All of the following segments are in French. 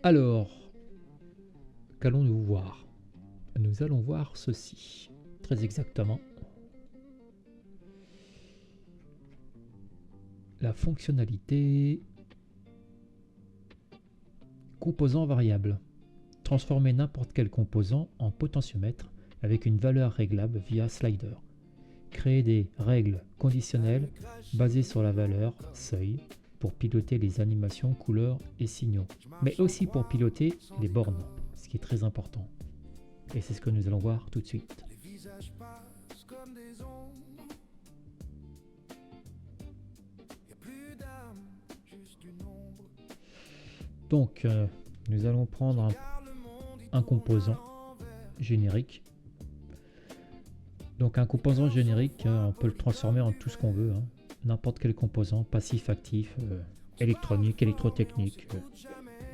Alors, qu'allons-nous voir? Nous allons voir ceci, très exactement. La fonctionnalité composant variable. Transformer n'importe quel composant en potentiomètre avec une valeur réglable via slider. Créer des règles conditionnelles basées sur la valeur seuil pour piloter les animations, couleurs et signaux, mais aussi pour piloter les bornes, ce qui est très important. Et c'est ce que nous allons voir tout de suite. Donc, nous allons prendre un composant générique. Donc un composant générique, on peut le transformer en tout ce qu'on veut. N'importe quel composant, passif, actif, électronique, électrotechnique,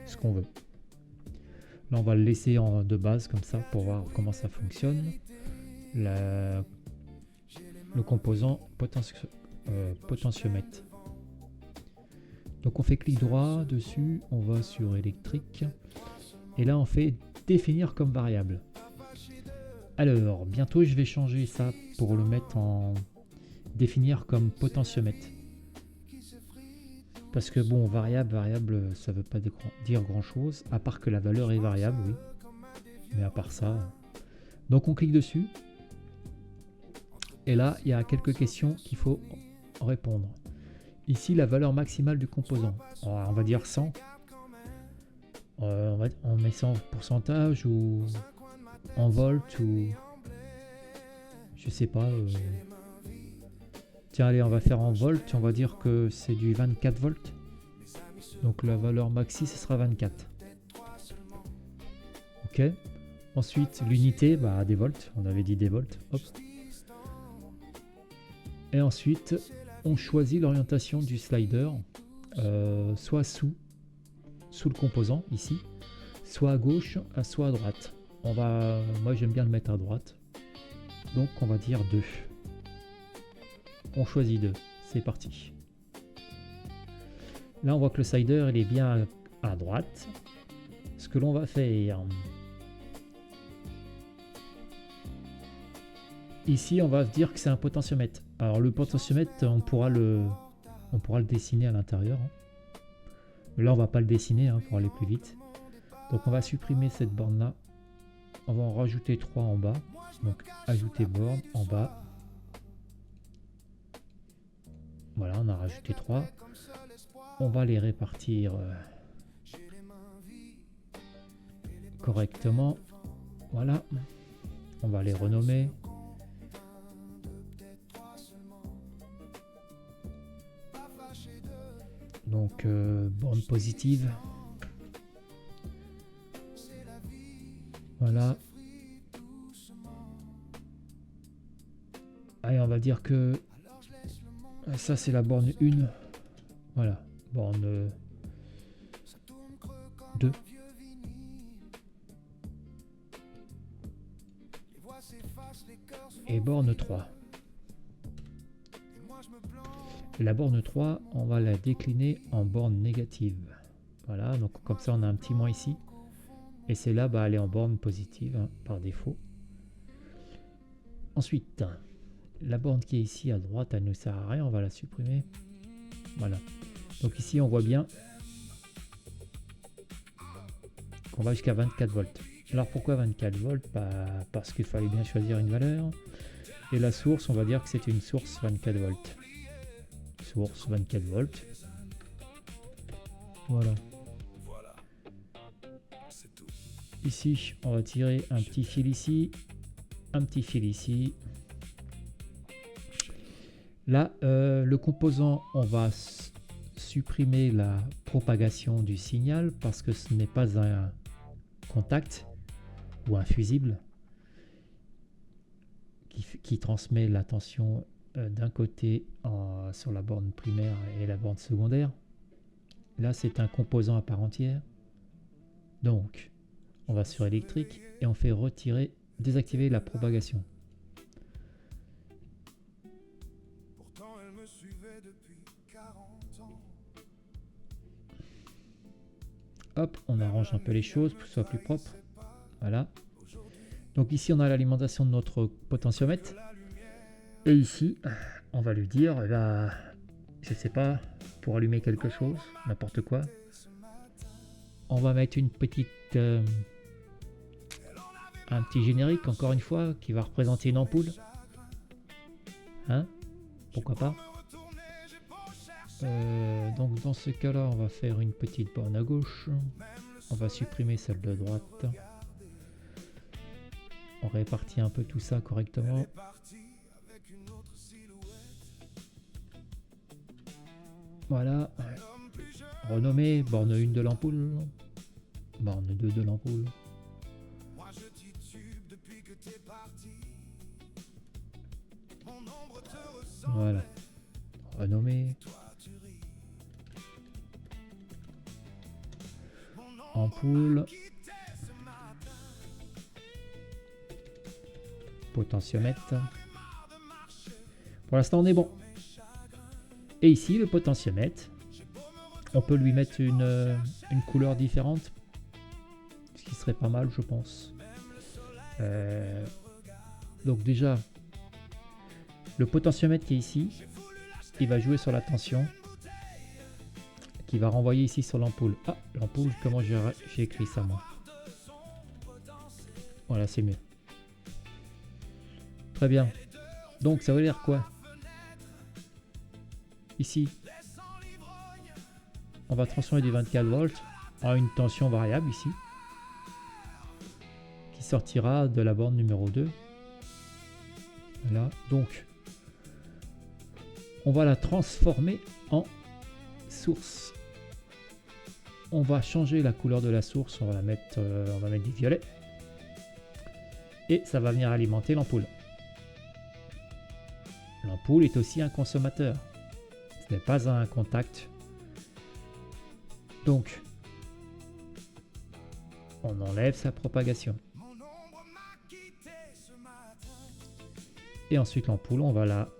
ce qu'on veut. Là, on va le laisser de base comme ça pour voir comment ça fonctionne. Le composant potentiomètre. Donc on fait clic droit dessus, on va sur électrique. Et là, on fait définir comme variable. Alors, bientôt, je vais changer ça pour le mettre en définir comme potentiomètre. Parce que bon, variable, ça veut pas dire grand chose, à part que la valeur est variable, oui. Mais à part ça. Donc on clique dessus. Et là, il y a quelques questions qu'il faut répondre. Ici, la valeur maximale du composant. Alors, on va dire 100. On met ça en pourcentage ou en volts ou je sais pas. Tiens, allez, on va faire en volts. On va dire que c'est du 24 volts. Donc la valeur maxi, ce sera 24. Ok. Ensuite, l'unité, des volts. On avait dit des volts. Hop. Et ensuite, on choisit l'orientation du slider, soit sous le composant, ici, soit à gauche, soit à droite. Moi, j'aime bien le mettre à droite. Donc, on va dire 2. On choisit 2. C'est parti. Là, on voit que le slider, il est bien à droite. Ce que l'on va faire... Ici, on va dire que c'est un potentiomètre. Alors, le potentiomètre, on pourra le dessiner à l'intérieur. Mais là, on va pas le dessiner pour aller plus vite. Donc, on va supprimer cette borne-là. On va en rajouter 3 en bas. Donc, ajouter borne en bas. Voilà, on a rajouté 3. On va les répartir correctement. Voilà. On va les renommer. Donc, borne positive. Voilà. Allez, on va dire que ça, c'est la borne 1. Voilà. Borne 2. Et borne 3. La borne 3, on va la décliner en borne négative. Voilà, donc comme ça on a un petit moins ici. Et c'est là, elle est en borne positive par défaut. Ensuite, la borne qui est ici à droite, elle ne sert à rien, on va la supprimer. Voilà. Donc ici on voit bien qu'on va jusqu'à 24 volts. Alors pourquoi 24 volts? Parce qu'il fallait bien choisir une valeur. Et la source, on va dire que c'est une source 24 volts. Source 24 volts. Voilà. Ici, on va tirer un petit fil ici. Un petit fil ici. Là, le composant, on va supprimer la propagation du signal parce que ce n'est pas un contact ou un fusible qui transmet la tension d'un côté sur la borne primaire et la borne secondaire. Là, c'est un composant à part entière. Donc, on va sur électrique et on fait désactiver la propagation. hop, on arrange un peu les choses pour que ce soit plus propre. Voilà. Donc ici, on a l'alimentation de notre potentiomètre. Et ici, on va lui dire, eh ben, je sais pas, pour allumer quelque chose, n'importe quoi. On va mettre une petite, un petit générique, encore une fois, qui va représenter une ampoule. Hein? Pourquoi pas? Donc dans ce cas-là, on va faire une petite borne à gauche. On va supprimer celle de droite. On répartit un peu tout ça correctement. Voilà. Renommer borne 1 de l'ampoule. Borne 2 de l'ampoule. Voilà. Renommer. Ampoule. Potentiomètre. Pour l'instant, on est bon. Et ici, le potentiomètre, on peut lui mettre une couleur différente, ce qui serait pas mal, je pense. Donc déjà, le potentiomètre qui est ici, il va jouer sur la tension, qui va renvoyer ici sur l'ampoule. Ah, l'ampoule, comment j'ai écrit ça, moi? Voilà, c'est mieux. Très bien. Donc, ça veut dire quoi? Ici, on va transformer du 24 volts en une tension variable ici, qui sortira de la borne numéro 2. Voilà, donc on va la transformer en source. On va changer la couleur de la source, on va mettre du violet. Et ça va venir alimenter l'ampoule. L'ampoule est aussi un consommateur. Ce n'est pas un contact. Donc, on enlève sa propagation. Et ensuite l'ampoule, on va la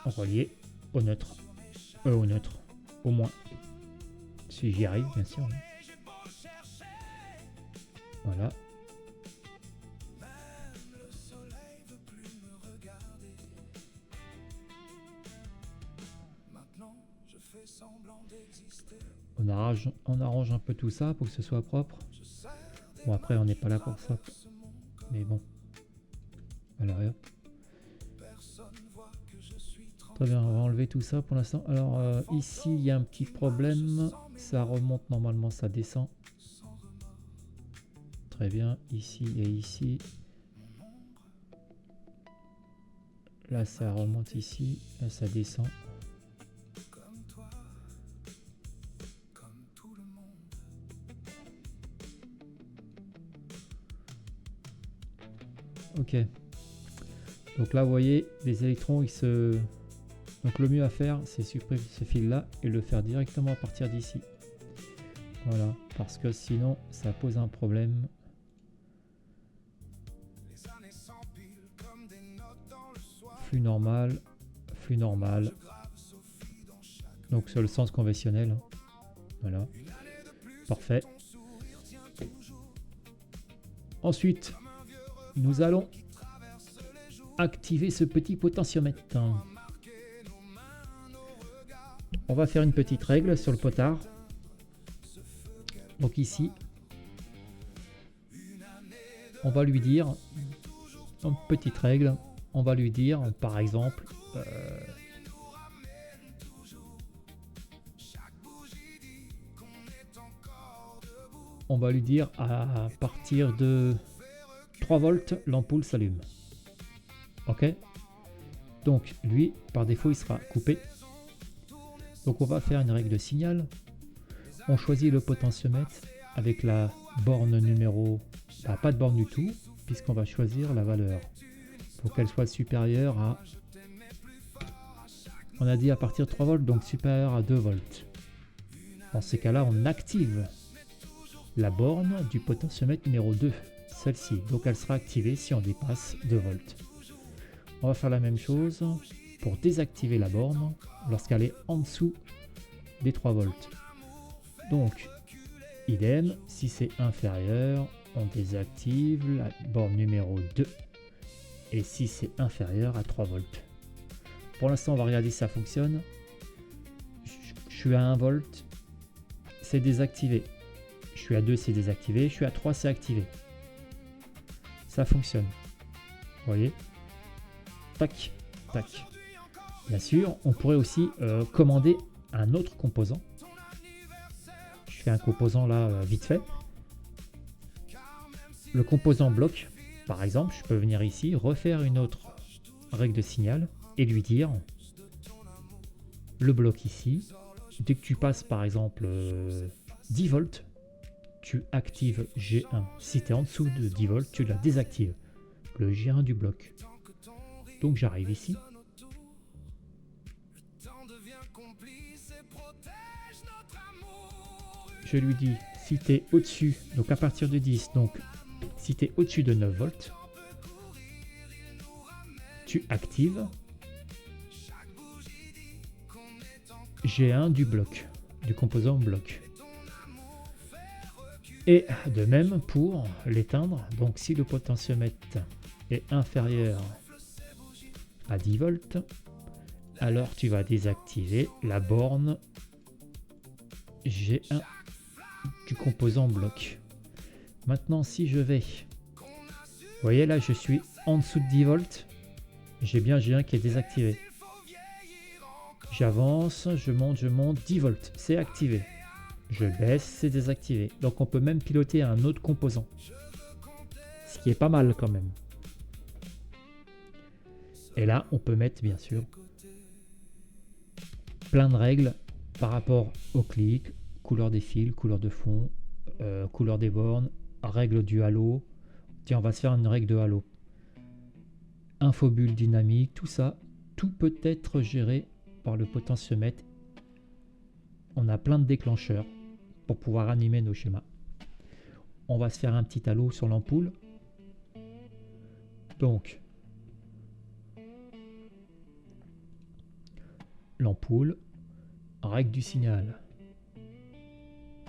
relier au neutre. Au moins. Si j'y arrive, bien sûr. Voilà. On arrange un peu tout ça pour que ce soit propre. Bon, après, on n'est pas là pour ça. Mais bon. Alors, hop. Très bien, on va enlever tout ça pour l'instant. Alors, ici, il y a un petit problème. Ça remonte normalement, ça descend. Très bien, ici et ici. Là, ça remonte ici. Là, ça descend. Ok. Donc là, vous voyez, les électrons, ils se... Donc le mieux à faire, c'est supprimer ce fil-là et le faire directement à partir d'ici. Voilà, parce que sinon, ça pose un problème. Flux normal, flux normal. Donc c'est le sens conventionnel. Voilà. Parfait. Ensuite, nous allons activer ce petit potentiomètre. On va faire une petite règle sur le potard. Donc ici, on va lui dire, une petite règle, on va lui dire par exemple, on va lui dire à partir de 3 volts, l'ampoule s'allume. Ok? Donc lui, par défaut, il sera coupé. Donc on va faire une règle de signal. On choisit le potentiomètre avec la borne numéro... Bah, pas de borne du tout, puisqu'on va choisir la valeur. Pour qu'elle soit supérieure à... On a dit à partir de 3 volts, donc supérieure à 2 volts. Dans ces cas-là, on active la borne du potentiomètre numéro 2. Celle-ci. Donc elle sera activée si on dépasse 2 volts. On va faire la même chose pour désactiver la borne lorsqu'elle est en dessous des 3 volts. Donc, idem, si c'est inférieur, on désactive la borne numéro 2. Et si c'est inférieur à 3 volts. Pour l'instant, on va regarder si ça fonctionne. Je suis à 1 volt, c'est désactivé. Je suis à 2, c'est désactivé. Je suis à 3, c'est activé. Ça fonctionne. Vous voyez? Tac, tac. Bien sûr, on pourrait aussi commander un autre composant. Je fais un composant là vite fait. Le composant bloc, par exemple, je peux venir ici, refaire une autre règle de signal et lui dire le bloc ici, dès que tu passes par exemple 10 volts, tu actives G1. Si tu es en dessous de 10 volts, tu la désactives. Le G1 du bloc. Donc j'arrive ici. Je lui dis si tu es au-dessus, donc à partir de 10, donc si tu es au-dessus de 9 volts, tu actives G1 du bloc, du composant bloc. Et de même pour l'éteindre, donc si le potentiomètre est inférieur à 10 volts, alors tu vas désactiver la borne G1 du composant bloc. Maintenant, si je vais, vous voyez là, je suis en dessous de 10 volts, j'ai bien G1 qui est désactivé. J'avance, je monte, 10 volts, c'est activé. Je baisse, c'est désactivé. Donc on peut même piloter un autre composant. Ce qui est pas mal quand même. Et là, on peut mettre bien sûr plein de règles par rapport au clic, couleur des fils, couleur de fond, couleur des bornes, règle du halo. Tiens, on va se faire une règle de halo. Infobulle dynamique, tout ça, tout peut être géré par le potentiomètre. On a plein de déclencheurs pour pouvoir animer nos schémas. On va se faire un petit halo sur l'ampoule. Donc, l'ampoule, règle du signal,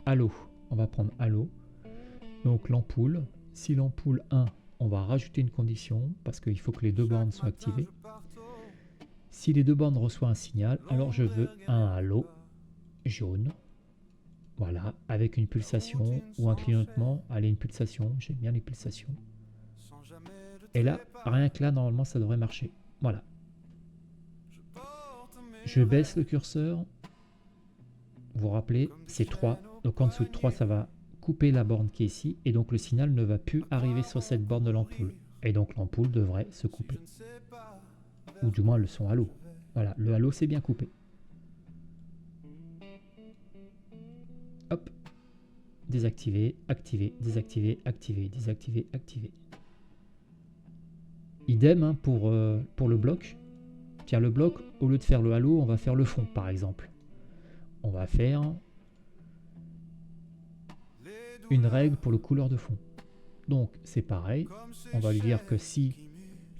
halo, on va prendre halo. Donc l'ampoule, si l'ampoule 1, on va rajouter une condition parce qu'il faut que les deux bornes soient activées. Si les deux bornes reçoivent un signal, alors je veux un halo jaune. Voilà, avec une pulsation ou un clignotement. Allez, une pulsation, j'aime bien les pulsations. Et là, rien que là, normalement, ça devrait marcher. Voilà. Je baisse le curseur. Vous vous rappelez, c'est 3. Donc en dessous de 3, ça va couper la borne qui est ici. Et donc le signal ne va plus arriver sur cette borne de l'ampoule. Et donc l'ampoule devrait se couper. Ou du moins le son halo. Voilà, le halo c'est bien coupé. Hop. Désactiver, activer, désactiver, activer, désactiver, activer. Idem hein, pour le bloc. Tiens, le bloc, au lieu de faire le halo, on va faire le fond par exemple. On va faire une règle pour le couleur de fond. Donc c'est pareil, on va lui dire que si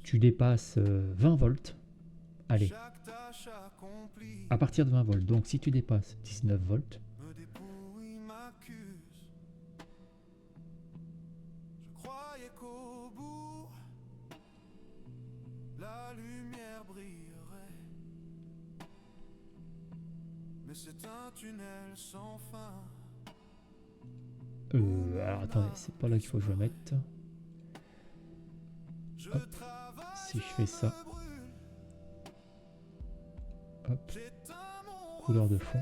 tu dépasses 20 volts, allez, à partir de 20 volts, donc si tu dépasses 19 volts, alors attendez, c'est pas là qu'il faut que je le mette. Hop, si je fais ça, hop, couleur de fond.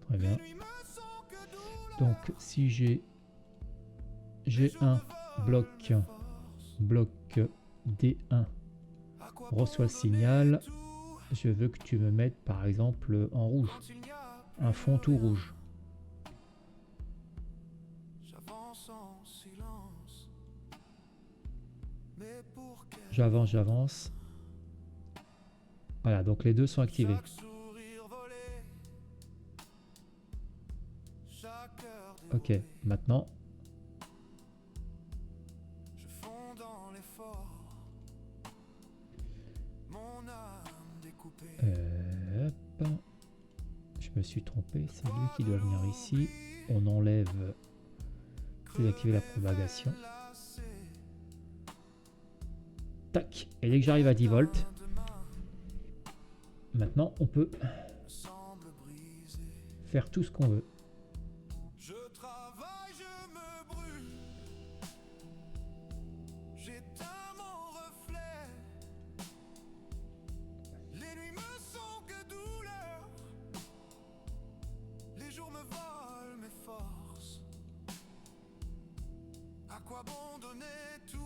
Très bien. Donc si j'ai un bloc D1 reçoit le signal, je veux que tu me mettes par exemple en rouge, un fond tout rouge. J'avance. Voilà, donc les deux sont activés. Ok, maintenant. Hop. Je Je me suis trompé, c'est lui qui doit venir ici. On enlève, désactiver la propagation. Tac, et dès que j'arrive à 10 volts, maintenant on peut faire tout ce qu'on veut.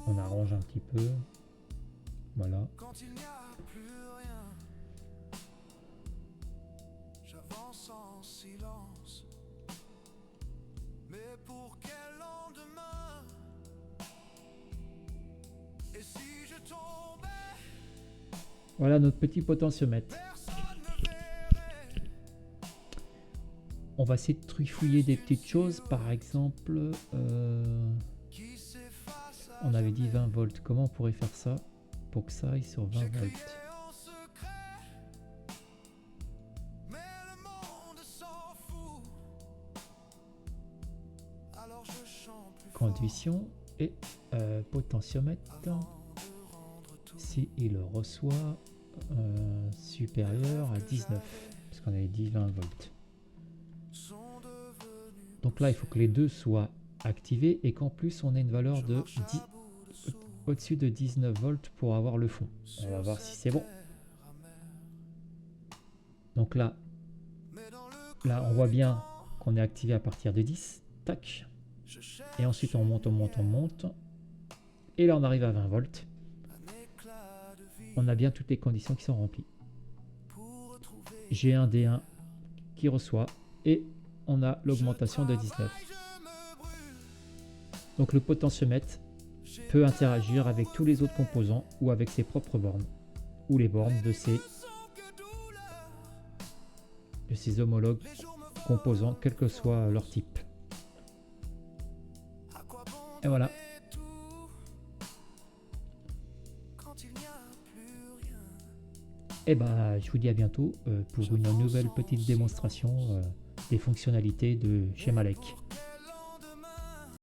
On arrange un petit peu. Voilà. Quand il n'y a plus rien, j'avance en silence. Mais pour quel lendemain? Et si je tombais? Voilà notre petit potentiomètre. On va essayer de trifouiller des petites choses. Par exemple, on avait dit 20 volts. Comment on pourrait faire ça pour que ça aille sur 20 volts? Condition et potentiomètre. Si il reçoit supérieur à 19, parce qu'on avait dit 20 volts. Donc là, il faut que les deux soient activés et qu'en plus on ait une valeur de 10 au-dessus de 19 volts pour avoir le fond. On va voir si c'est bon. Donc là, on voit bien qu'on est activé à partir de 10. Tac. Et ensuite on monte, on monte, on monte. Et là on arrive à 20 volts. On a bien toutes les conditions qui sont remplies. J'ai un D1 qui reçoit et on a l'augmentation de 19. Donc le potentiomètre peut interagir avec tous les autres composants ou avec ses propres bornes ou les bornes de ses homologues composants, quel que soit leur type. Et voilà. Et bah, je vous dis à bientôt pour une nouvelle petite démonstration des fonctionnalités de chez Malek.